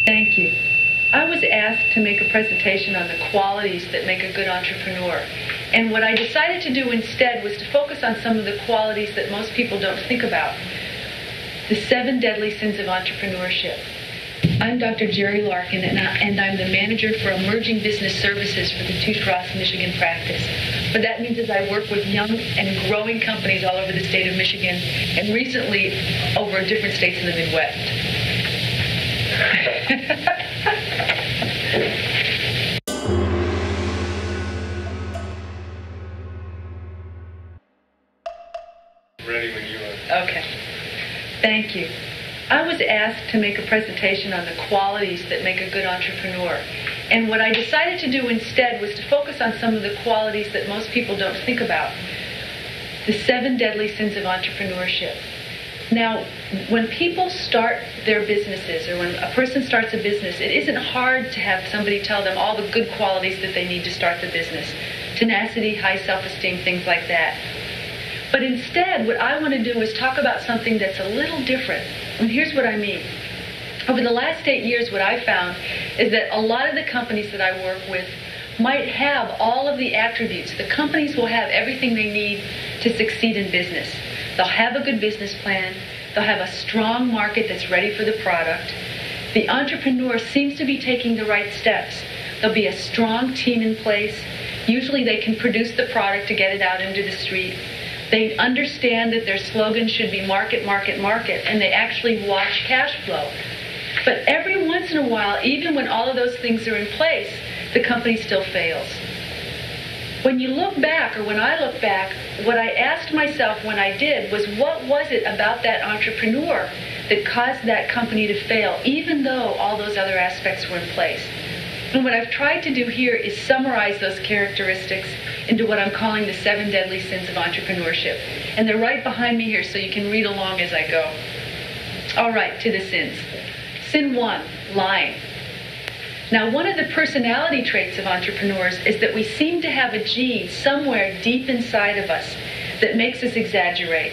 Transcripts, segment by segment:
Thank you. I was asked to make a presentation on the qualities that make a good entrepreneur. And what I decided to do instead was to focus on some of the qualities that most people don't think about. The 7 deadly sins of entrepreneurship. I'm Dr. Geri Larkin, and I'm the manager for emerging business services for the Touche Michigan practice. What that means is I work with young and growing companies all over the state of Michigan, and recently over different states in the Midwest. Ready when you are. Okay. Thank you. I was asked to make a presentation on the qualities that make a good entrepreneur. And what I decided to do instead was to focus on some of the qualities that most people don't think about. The 7 deadly sins of entrepreneurship. Now, when people start their businesses, or when a person starts a business, it isn't hard to have somebody tell them all the good qualities that they need to start the business. Tenacity, high self-esteem, things like that. But instead, what I want to do is talk about something that's a little different. And here's what I mean. Over the last 8 years, what I found is that a lot of the companies that I work with might have all of the attributes. The companies will have everything they need to succeed in business. They'll have a good business plan. They'll have a strong market that's ready for the product. The entrepreneur seems to be taking the right steps. There'll be a strong team in place. Usually they can produce the product to get it out into the street. They understand that their slogan should be market, market, market, and they actually watch cash flow. But every once in a while, even when all of those things are in place, the company still fails. When you look back, or when I look back, what I asked myself when I did was, what was it about that entrepreneur that caused that company to fail, even though all those other aspects were in place? And what I've tried to do here is summarize those characteristics into what I'm calling the 7 deadly sins of entrepreneurship. And they're right behind me here, so you can read along as I go. All right, to the sins. Sin 1, lying. Now, one of the personality traits of entrepreneurs is that we seem to have a gene somewhere deep inside of us that makes us exaggerate.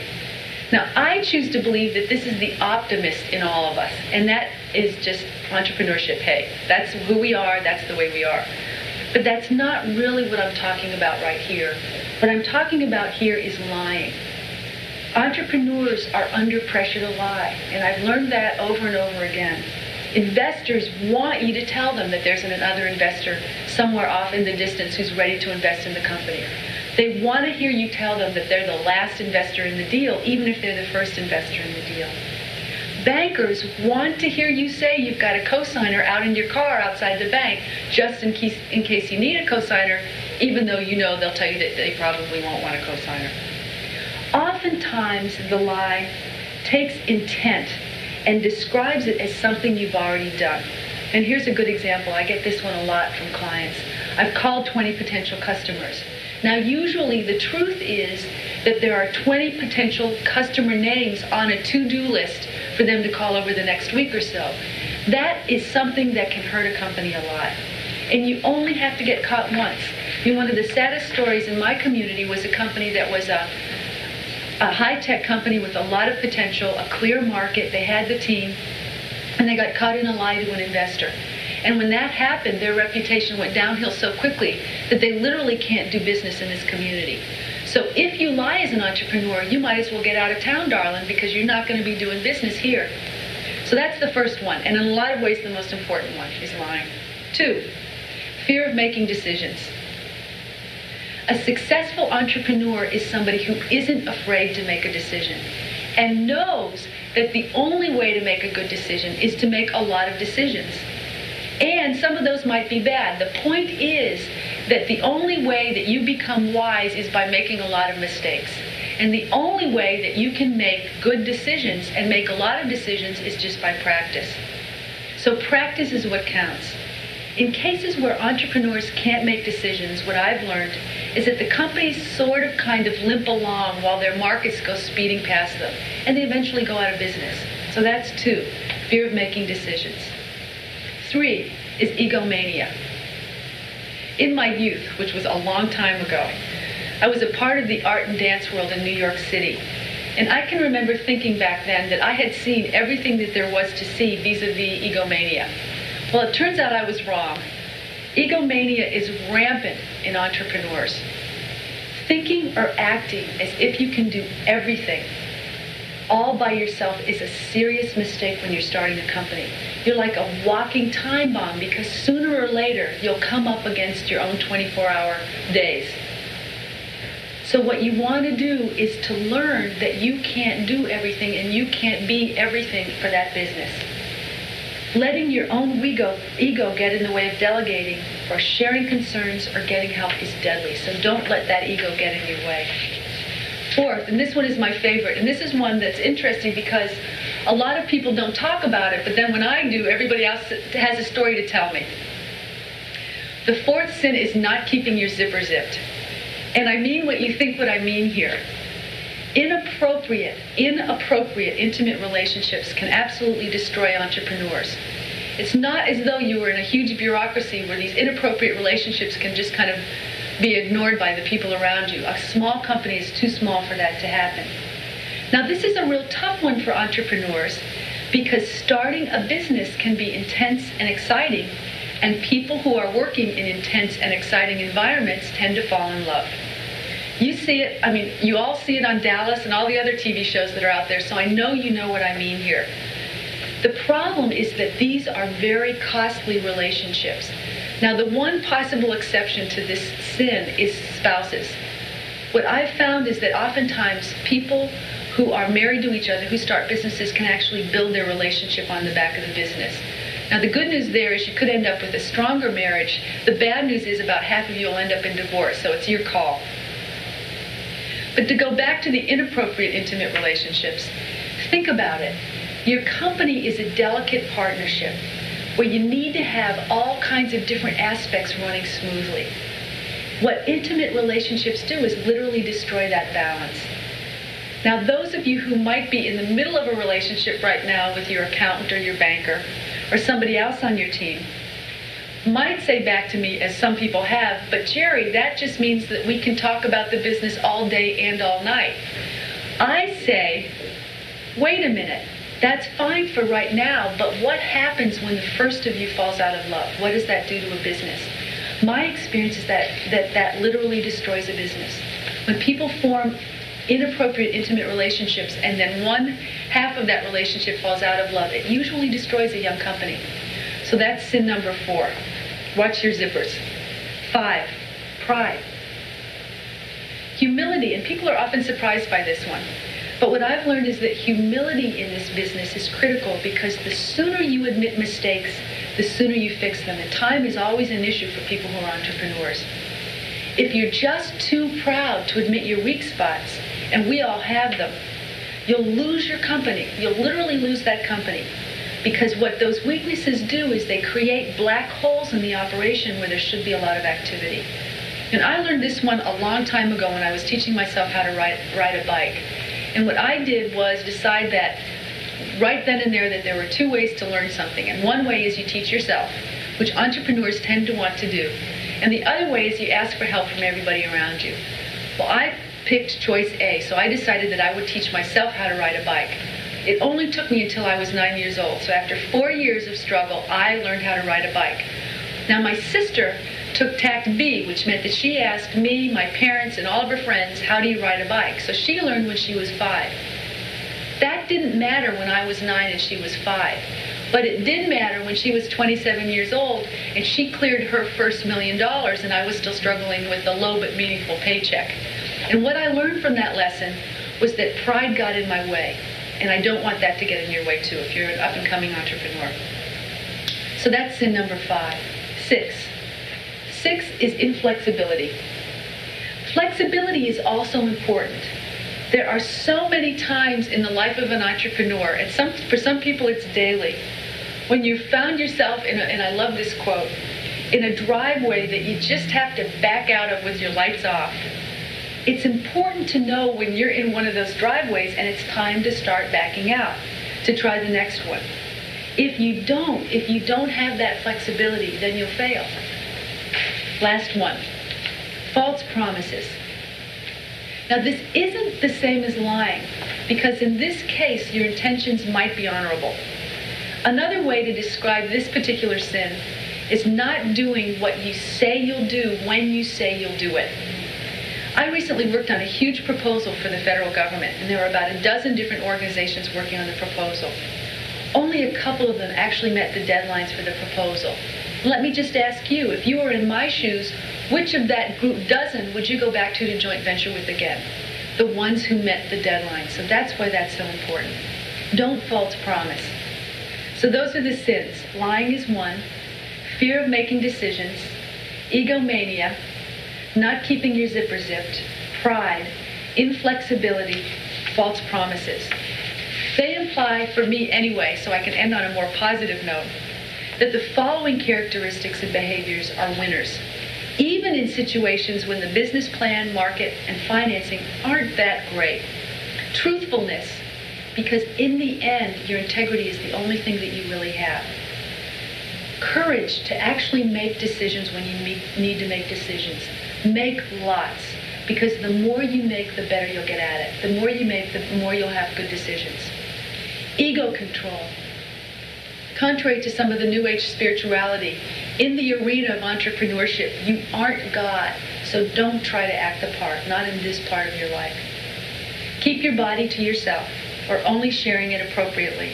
Now, I choose to believe that this is the optimist in all of us, and that is just entrepreneurship. Hey, that's who we are, that's the way we are. But that's not really what I'm talking about right here. What I'm talking about here is lying. Entrepreneurs are under pressure to lie, and I've learned that over and over again. Investors want you to tell them that there's another investor somewhere off in the distance who's ready to invest in the company. They want to hear you tell them that they're the last investor in the deal, even if they're the first investor in the deal. Bankers want to hear you say you've got a cosigner out in your car outside the bank, just in case you need a cosigner, even though you know they'll tell you that they probably won't want a cosigner. Oftentimes, the lie takes intent and describes it as something you've already done. And here's a good example. I get this one a lot from clients. I've called 20 potential customers. Now, usually the truth is that there are 20 potential customer names on a to-do list for them to call over the next week or so. That is something that can hurt a company a lot. And you only have to get caught once. One of the saddest stories in my community was a company that was a high-tech company with a lot of potential, a clear market. They had the team, and they got caught in a lie to an investor. And when that happened, their reputation went downhill so quickly that they literally can't do business in this community. So if you lie as an entrepreneur, you might as well get out of town, darling, because you're not going to be doing business here. So that's the first one, and in a lot of ways the most important one is lying. 2, fear of making decisions. A successful entrepreneur is somebody who isn't afraid to make a decision and knows that the only way to make a good decision is to make a lot of decisions. And some of those might be bad. The point is that the only way that you become wise is by making a lot of mistakes. And the only way that you can make good decisions and make a lot of decisions is just by practice. So practice is what counts. In cases where entrepreneurs can't make decisions, what I've learned is that the companies sort of kind of limp along while their markets go speeding past them, and they eventually go out of business. So that's 2, fear of making decisions. 3 is egomania. In my youth, which was a long time ago, I was a part of the art and dance world in New York City. And I can remember thinking back then that I had seen everything that there was to see vis-a-vis egomania. Well, it turns out I was wrong. Egomania is rampant in entrepreneurs. Thinking or acting as if you can do everything all by yourself is a serious mistake when you're starting a company. You're like a walking time bomb because sooner or later you'll come up against your own 24-hour days. So what you want to do is to learn that you can't do everything and you can't be everything for that business. Letting your own ego get in the way of delegating or sharing concerns or getting help is deadly. So don't let that ego get in your way. Fourth, and this one is my favorite, and this is one that's interesting because a lot of people don't talk about it, but then when I do, everybody else has a story to tell me. The fourth sin is not keeping your zipper zipped. And I mean what you think what I mean here. Inappropriate, intimate relationships can absolutely destroy entrepreneurs. It's not as though you were in a huge bureaucracy where these inappropriate relationships can just kind of be ignored by the people around you. A small company is too small for that to happen. Now, this is a real tough one for entrepreneurs because starting a business can be intense and exciting, and people who are working in intense and exciting environments tend to fall in love. You see it, you all see it on Dallas and all the other TV shows that are out there, so I know you know what I mean here. The problem is that these are very costly relationships. Now, the one possible exception to this sin is spouses. What I've found is that oftentimes people who are married to each other, who start businesses, can actually build their relationship on the back of the business. Now, the good news there is you could end up with a stronger marriage. The bad news is about half of you will end up in divorce, so it's your call. But to go back to the inappropriate intimate relationships, think about it. Your company is a delicate partnership where you need to have all kinds of different aspects running smoothly. What intimate relationships do is literally destroy that balance. Now, those of you who might be in the middle of a relationship right now with your accountant or your banker or somebody else on your team might say back to me, as some people have, but Geri, that just means that we can talk about the business all day and all night. I say, wait a minute, that's fine for right now, but what happens when the first of you falls out of love? What does that do to a business? My experience is that literally destroys a business. When people form inappropriate intimate relationships and then one half of that relationship falls out of love, it usually destroys a young company. So that's sin number 4. Watch your zippers. 5, pride. Humility, and people are often surprised by this one. But what I've learned is that humility in this business is critical because the sooner you admit mistakes, the sooner you fix them. And time is always an issue for people who are entrepreneurs. If you're just too proud to admit your weak spots, and we all have them, you'll lose your company. You'll literally lose that company. Because what those weaknesses do is they create black holes in the operation where there should be a lot of activity. And I learned this one a long time ago when I was teaching myself how to ride a bike. And what I did was decide that right then and there that there were 2 ways to learn something. And one way is you teach yourself, which entrepreneurs tend to want to do. And the other way is you ask for help from everybody around you. Well, I picked choice A, so I decided that I would teach myself how to ride a bike. It only took me until I was 9 years old. So after 4 years of struggle, I learned how to ride a bike. Now, my sister took tact B, which meant that she asked me, my parents, and all of her friends, how do you ride a bike? So she learned when she was 5. That didn't matter when I was 9 and she was 5. But it did matter when she was 27 years old and she cleared her first $1 million and I was still struggling with a low but meaningful paycheck. And what I learned from that lesson was that pride got in my way. And I don't want that to get in your way too if you're an up-and-coming entrepreneur. So that's sin number 5. 6. 6 is inflexibility. Flexibility is also important. There are so many times in the life of an entrepreneur, and for some people it's daily, when you found yourself in and I love this quote, in a driveway that you just have to back out of with your lights off. It's important to know when you're in one of those driveways and it's time to start backing out, to try the next one. If you don't have that flexibility, then you'll fail. Last one, false promises. Now, this isn't the same as lying, because in this case, your intentions might be honorable. Another way to describe this particular sin is not doing what you say you'll do when you say you'll do it. I recently worked on a huge proposal for the federal government, and there were about a dozen different organizations working on the proposal. Only a couple of them actually met the deadlines for the proposal. Let me just ask you, if you were in my shoes, which of that group dozen would you go back to joint venture with again? The ones who met the deadline. So that's why that's so important. Don't false promise. So those are the sins. Lying is one. Fear of making decisions. Egomania. Not keeping your zipper zipped. Pride. Inflexibility. False promises. They imply, for me anyway, so I can end on a more positive note, that the following characteristics and behaviors are winners. Even in situations when the business plan, market, and financing aren't that great. Truthfulness, because in the end, your integrity is the only thing that you really have. Courage to actually make decisions when you need to make decisions. Make lots, because the more you make, the better you'll get at it. The more you make, the more you'll have good decisions. Ego control. Contrary to some of the New Age spirituality, in the arena of entrepreneurship, you aren't God, so don't try to act the part, not in this part of your life. Keep your body to yourself, or only sharing it appropriately.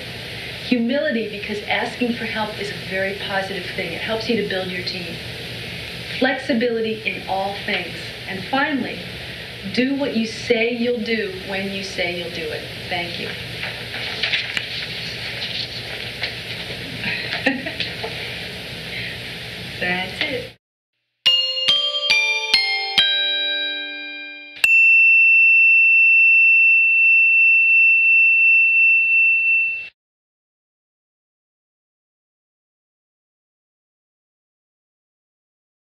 Humility, because asking for help is a very positive thing. It helps you to build your team. Flexibility in all things. And finally, do what you say you'll do when you say you'll do it. Thank you.